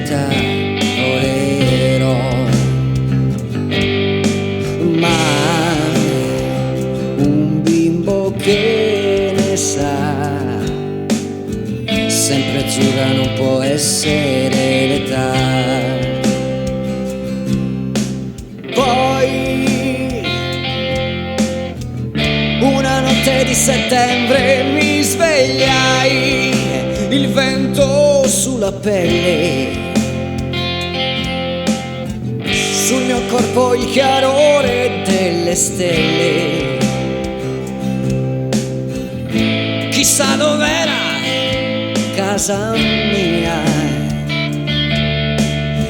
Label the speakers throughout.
Speaker 1: verità volerò, ma un bimbo che ne sa, sempre azzurra non può essere l'età. Poi una notte di settembre mi svegliai, il vento sulla pelle, sul mio corpo il chiarore delle stelle. Chissà dov'era casa mia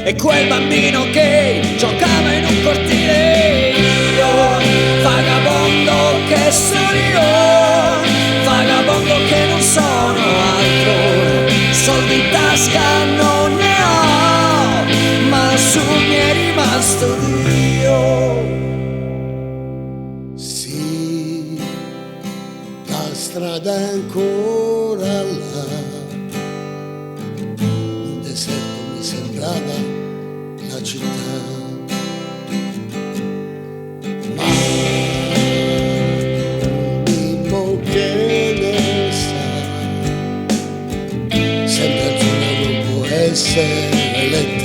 Speaker 1: e quel bambino che giocava in un cortile. Io, vagabondo che sono io, vagabondo che non sono altro, soldi in tasca non ne ho, ma su mi è rimasto Dio.
Speaker 2: Sì, la strada è ancora là, un deserto mi sembrava la città, ma un bimbo che ne sa, sempre azzurra non può essere l'età.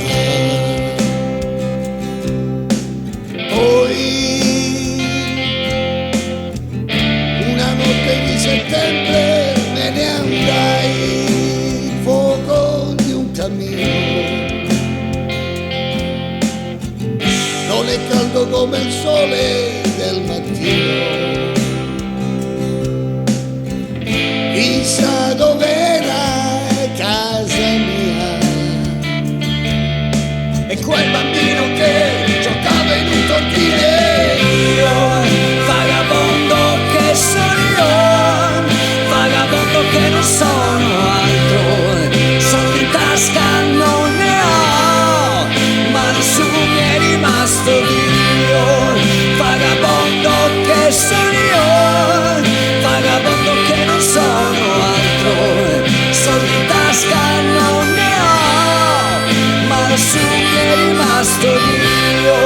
Speaker 2: Poi una notte di settembre me ne andai, il fuoco di un cammino non è caldo come il sole del mattino. Chissà dov'era casa mia
Speaker 1: E quel bambino che giocava in un cortile. Io, vagabondo che sono io, vagabondo che non sono altro, soldi in tasca non ne ho, ma su mi è rimasto Dio. Vagabondo che sono io, vagabondo che non sono altro, soldi in tasca non ne ho, ma su mi è rimasto Dio.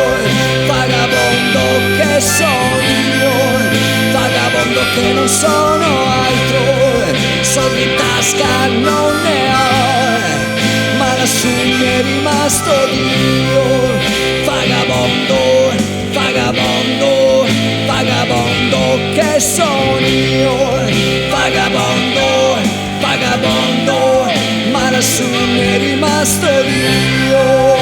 Speaker 1: Vagabondo che sono io, vagabondo che non sono altro, soldi in tasca non ne ho, ma lassù mi è rimasto Dio. Vagabondo, vagabondo, vagabondo che sono io, vagabondo, vagabondo, ma lassù mi è rimasto Dio.